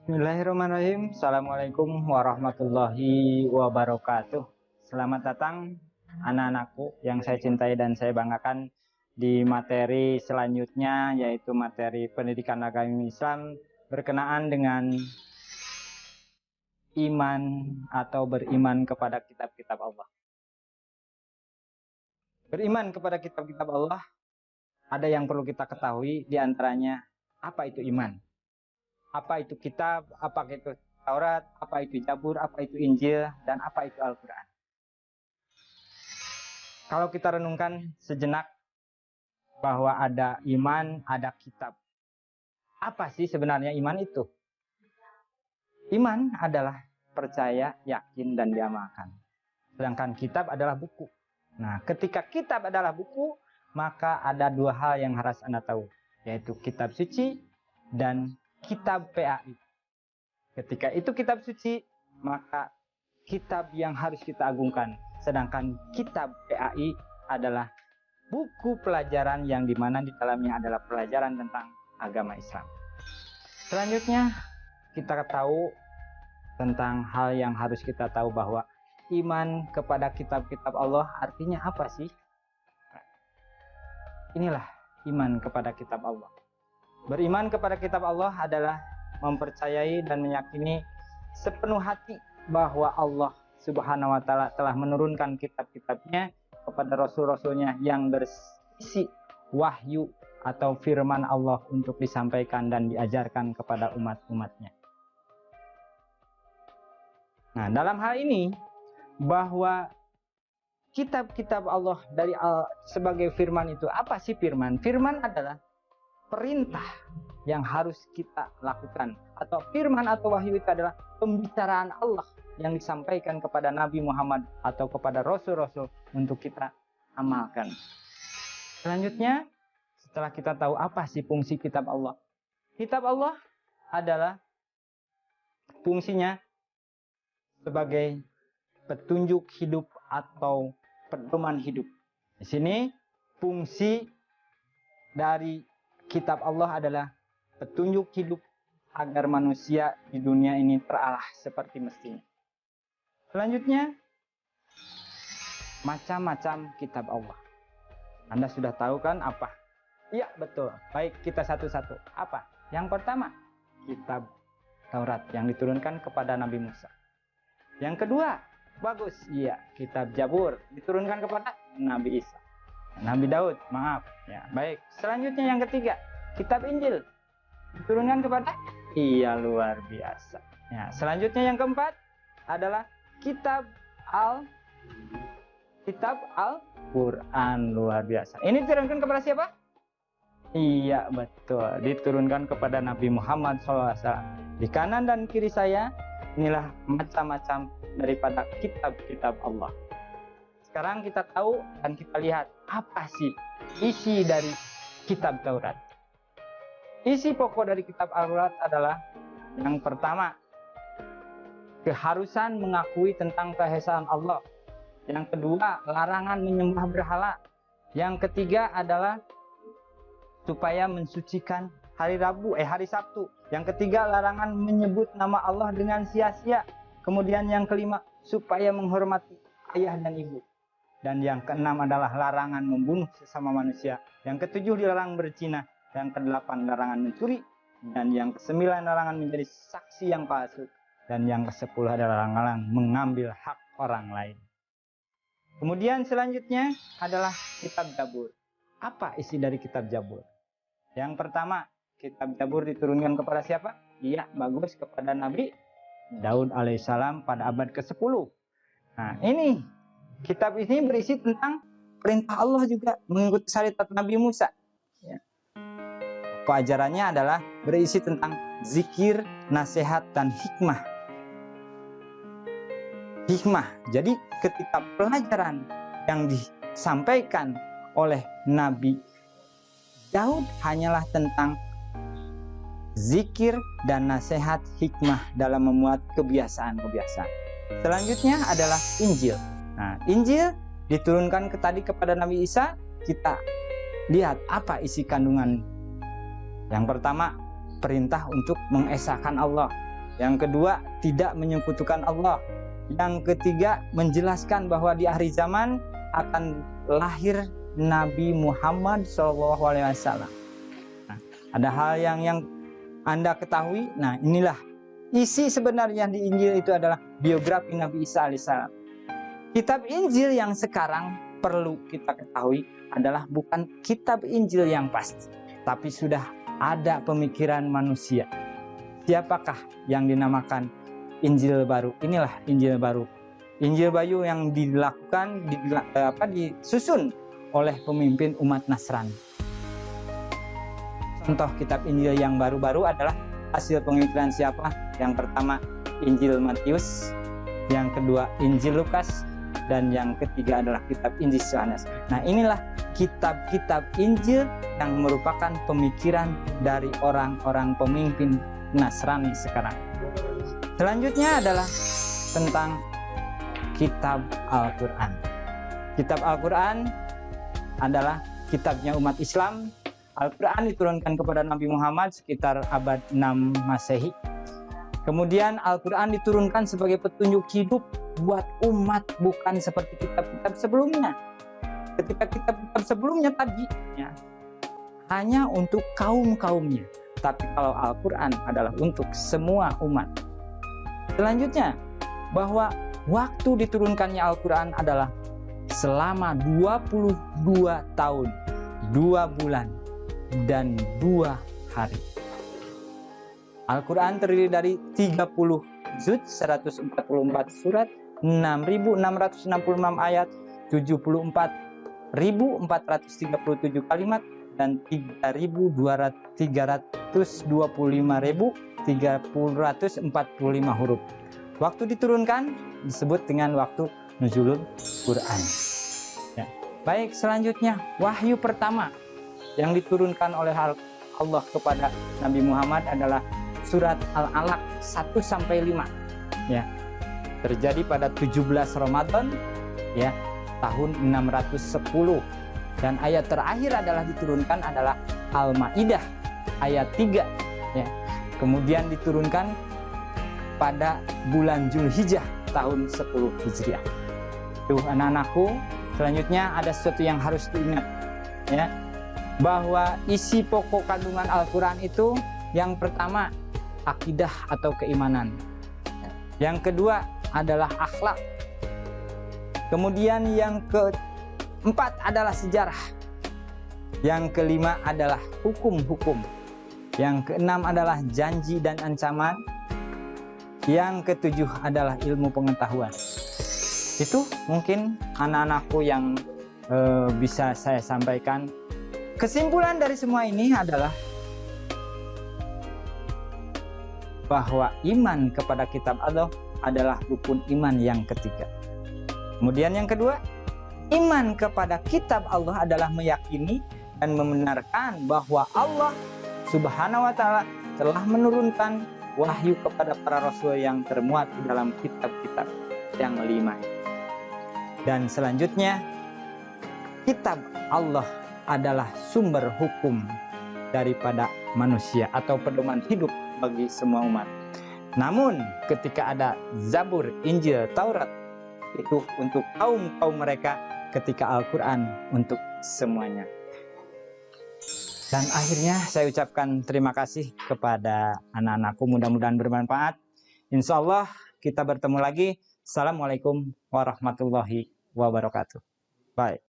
Bismillahirrahmanirrahim. Assalamualaikum warahmatullahi wabarakatuh. Selamat datang anak-anakku yang saya cintai dan saya banggakan di materi selanjutnya, yaitu materi pendidikan agama Islam berkenaan dengan iman atau beriman kepada kitab-kitab Allah. Beriman kepada kitab-kitab Allah, ada yang perlu kita ketahui, di antaranya apa itu iman. Apa itu kitab, apa itu Taurat, apa itu Zabur, apa itu Injil, dan apa itu Al-Quran. Kalau kita renungkan sejenak bahwa ada iman, ada kitab. Apa sih sebenarnya iman itu? Iman adalah percaya, yakin, dan diamalkan. Sedangkan kitab adalah buku. Nah, ketika kitab adalah buku, maka ada dua hal yang harus Anda tahu, yaitu kitab suci dan kitab PAI. Ketika itu kitab suci, maka kitab yang harus kita agungkan. Sedangkan kitab PAI adalah buku pelajaran yang dimana di dalamnya adalah pelajaran tentang agama Islam. Selanjutnya, kita tahu tentang hal yang harus kita tahu, bahwa iman kepada kitab-kitab Allah artinya apa sih? Inilah iman kepada kitab Allah. Beriman kepada kitab Allah adalah mempercayai dan meyakini sepenuh hati bahwa Allah Subhanahu wa Ta'ala telah menurunkan kitab-kitabnya kepada rasul-rasulnya yang berisi wahyu atau firman Allah untuk disampaikan dan diajarkan kepada umat-umatnya. Nah, dalam hal ini, bahwa kitab-kitab Allah sebagai firman itu, apa sih firman? Firman adalah perintah yang harus kita lakukan, atau firman atau wahyu itu adalah pembicaraan Allah yang disampaikan kepada Nabi Muhammad atau kepada rasul-rasul untuk kita amalkan. Selanjutnya, setelah kita tahu apa sih fungsi kitab Allah, kitab Allah adalah fungsinya sebagai petunjuk hidup atau pedoman hidup. Di sini fungsi dari kitab Allah adalah petunjuk hidup agar manusia di dunia ini teralah seperti mestinya. Selanjutnya, macam-macam kitab Allah. Anda sudah tahu kan apa? Iya, betul. Baik, kita satu-satu. Apa? Yang pertama, kitab Taurat yang diturunkan kepada Nabi Musa. Yang kedua, bagus, iya, kitab Zabur diturunkan kepada Nabi Isa. Nabi Daud, maaf. Ya, baik. Selanjutnya yang ketiga, kitab Injil diturunkan kepada, iya, luar biasa. Ya, selanjutnya yang keempat adalah kitab Al-Quran, luar biasa. Ini diturunkan kepada siapa? Iya, betul. Diturunkan kepada Nabi Muhammad SAW. Di kanan dan kiri saya, inilah macam-macam daripada kitab-kitab Allah. Sekarang kita tahu dan kita lihat apa sih isi dari kitab Taurat. Isi pokok dari kitab Taurat adalah yang pertama, keharusan mengakui tentang keesaan Allah. Yang kedua, larangan menyembah berhala. Yang ketiga adalah supaya mensucikan hari Sabtu. Yang ketiga, larangan menyebut nama Allah dengan sia-sia. Kemudian yang kelima, supaya menghormati ayah dan ibu. Dan yang keenam adalah larangan membunuh sesama manusia. Yang ketujuh, dilarang berzina. Yang kedelapan, larangan mencuri. Dan yang kesembilan, larangan menjadi saksi yang palsu. Dan yang kesepuluh adalah larangan mengambil hak orang lain. Kemudian selanjutnya adalah kitab Zabur. Apa isi dari kitab Zabur? Yang pertama, kitab Zabur diturunkan kepada siapa? Iya, bagus, kepada Nabi Daud alaihissalam pada abad ke-10. Nah, ini kitab ini berisi tentang perintah Allah juga mengikuti syariat Nabi Musa. Ya. Pelajarannya adalah berisi tentang zikir, nasihat, dan hikmah. Hikmah. Jadi ketika pelajaran yang disampaikan oleh Nabi Daud hanyalah tentang zikir dan nasihat hikmah dalam membuat kebiasaan-kebiasaan. Selanjutnya adalah Injil. Nah, Injil diturunkan tadi kepada Nabi Isa. Kita lihat apa isi kandungan. Yang pertama, perintah untuk mengesahkan Allah. Yang kedua, tidak menyekutukan Allah. Yang ketiga, menjelaskan bahwa di akhir zaman akan lahir Nabi Muhammad SAW. Nah, ada hal yang Anda ketahui. Nah, inilah isi sebenarnya di Injil itu adalah biografi Nabi Isa alaihissalam. Kitab Injil yang sekarang perlu kita ketahui adalah bukan kitab Injil yang pasti, tapi sudah ada pemikiran manusia. Siapakah yang dinamakan Injil baru? Inilah Injil baru. Injil baru yang disusun oleh pemimpin umat Nasrani. Contoh kitab Injil yang baru-baru adalah hasil pemikiran siapa? Yang pertama Injil Matius, yang kedua Injil Lukas, dan yang ketiga adalah kitab Injil Yohanes. Nah, inilah kitab-kitab Injil yang merupakan pemikiran dari orang-orang pemimpin Nasrani sekarang. Selanjutnya adalah tentang kitab Al-Quran. Kitab Al-Quran adalah kitabnya umat Islam. Al-Quran diturunkan kepada Nabi Muhammad sekitar abad 6 Masehi. Kemudian Al-Quran diturunkan sebagai petunjuk hidup buat umat, bukan seperti kitab-kitab sebelumnya. Ketika kitab-kitab sebelumnya tadi ya, hanya untuk kaum-kaumnya. Tapi kalau Al-Quran adalah untuk semua umat. Selanjutnya, bahwa waktu diturunkannya Al-Quran adalah selama 22 tahun, 2 bulan, dan 2 hari. Al-Quran terdiri dari 30 juz, 144 surat, 6.666 ayat, 74.437 kalimat, dan 325.345 huruf. Waktu diturunkan disebut dengan waktu nuzulul Quran. Ya. Baik, selanjutnya wahyu pertama yang diturunkan oleh Allah kepada Nabi Muhammad adalah surat Al-Alaq 1-5. Ya. Terjadi pada 17 Ramadan ya, tahun 610. Dan ayat terakhir adalah diturunkan adalah Al-Maidah ayat 3 ya. Kemudian diturunkan pada bulan Zulhijjah tahun 10 Hijriah. Tuh anak-anakku, selanjutnya ada sesuatu yang harus diingat ya, bahwa isi pokok kandungan Al-Quran itu yang pertama akidah atau keimanan. Yang kedua adalah akhlak. Kemudian yang keempat adalah sejarah. Yang kelima adalah hukum-hukum. Yang keenam adalah janji dan ancaman. Yang ketujuh adalah ilmu pengetahuan. Itu mungkin anak-anakku yang bisa saya sampaikan. Kesimpulan dari semua ini adalah bahwa iman kepada kitab Allah adalah rukun iman yang ketiga. Kemudian yang kedua, iman kepada kitab Allah adalah meyakini dan membenarkan bahwa Allah Subhanahu wa Ta'ala telah menurunkan wahyu kepada para rasul yang termuat di dalam kitab-kitab yang 5. Dan selanjutnya, kitab Allah adalah sumber hukum daripada manusia atau pedoman hidup bagi semua umat. Namun ketika ada Zabur, Injil, Taurat, itu untuk kaum-kaum mereka, ketika Al-Quran untuk semuanya. Dan akhirnya saya ucapkan terima kasih kepada anak-anakku, mudah-mudahan bermanfaat. Insya Allah kita bertemu lagi. Assalamualaikum warahmatullahi wabarakatuh. Bye.